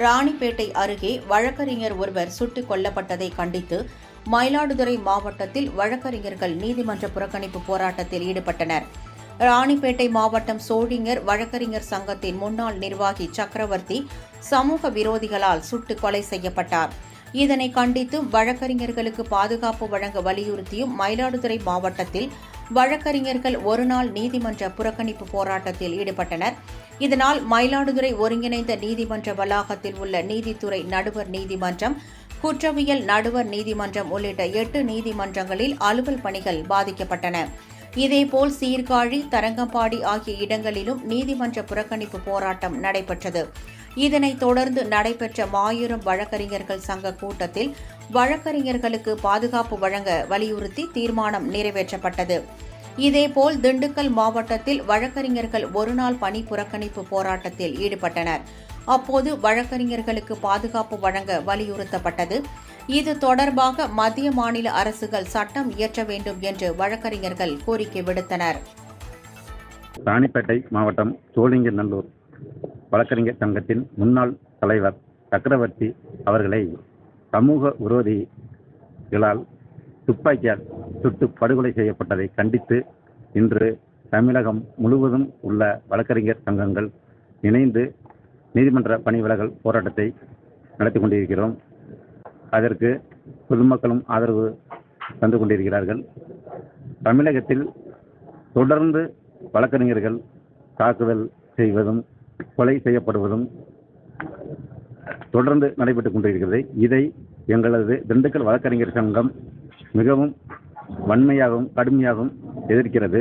ராணிப்பேட்டை அருகே வழக்கறிஞர் ஒருவர் சுட்டுக் கொல்லப்பட்டதை கண்டித்து மயிலாடுதுறை மாவட்டத்தில் வழக்கறிஞர்கள் நீதிமன்ற புறக்கணிப்பு போராட்டத்தில் ஈடுபட்டனர். ராணிப்பேட்டை மாவட்டம் சோழிங்கர் வழக்கறிஞர் சங்கத்தின் முன்னாள் நிர்வாகி சக்கரவர்த்தி சமூக விரோதிகளால் சுட்டுக் கொலை செய்யப்பட்டார். இதனை கண்டித்து வழக்கறிஞர்களுக்கு பாதுகாப்பு வழங்க வலியுறுத்தியும் மயிலாடுதுறை மாவட்டத்தில் வழக்கறிஞர்கள் ஒருநாள் நீதிமன்ற புறக்கணிப்பு போராட்டத்தில் ஈடுபட்டனர். இதனால் மயிலாடுதுறை ஒருங்கிணைந்த நீதிமன்ற வளாகத்தில் உள்ள நீதித்துறை நடுவர் நீதிமன்றம், குற்றவியல் நடுவர் நீதிமன்றம் உள்ளிட்ட 8 நீதிமன்றங்களில் அலுவல் பணிகள் பாதிக்கப்பட்டன. இதேபோல் சீர்காழி, தரங்கம்பாடி ஆகிய இடங்களிலும் நீதிமன்ற புறக்கணிப்பு போராட்டம் நடைபெற்றது. இதனைத் தொடர்ந்து நடைபெற்ற மாயூரம் வழக்கறிஞர்கள் சங்க கூட்டத்தில் வழக்கறிஞர்களுக்கு பாதுகாப்பு வழங்க வலியுறுத்தி தீர்மானம் நிறைவேற்றப்பட்டது. இதேபோல் திண்டுக்கல் மாவட்டத்தில் வழக்கறிஞர்கள் ஒருநாள் பணி புறக்கணிப்பு போராட்டத்தில் ஈடுபட்டனர். அப்போது வழக்கறிஞர்களுக்கு பாதுகாப்பு வழங்க வலியுறுத்தப்பட்டது. இது தொடர்பாக மத்திய மாநில அரசுகள் சட்டம் இயற்ற வேண்டும் என்று வழக்கறிஞர்கள் கோரிக்கை விடுத்தனர். ராணிப்பேட்டை மாவட்டம் சோழிங்கநல்லூர் வழக்கறிஞர் சங்கத்தின் முன்னாள் தலைவர் சக்கரவர்த்தி அவர்களை சமூக விரோதிகளால் துப்பாக்கியால் சுட்டு படுகொலை செய்யப்பட்டதை கண்டித்து இன்று தமிழகம் முழுவதும் உள்ள வழக்கறிஞர் சங்கங்கள் இணைந்து நீதிமன்ற பணி விலகல் போராட்டத்தை நடத்தி கொண்டிருக்கிறோம். அதற்கு பொதுமக்களும் ஆதரவு தந்து கொண்டிருக்கிறார்கள். தமிழகத்தில் தொடர்ந்து வழக்கறிஞர்கள் தாக்குதல் செய்வதும் கொலை செய்யப்படுவதும் தொடர்ந்து நடைபெற்றுக் கொண்டிருக்கிறது. இதை எங்களது திண்டுக்கல் வழக்கறிஞர் சங்கம் மிகவும் வன்மையாகவும் கடுமையாகவும் எதிர்க்கிறது.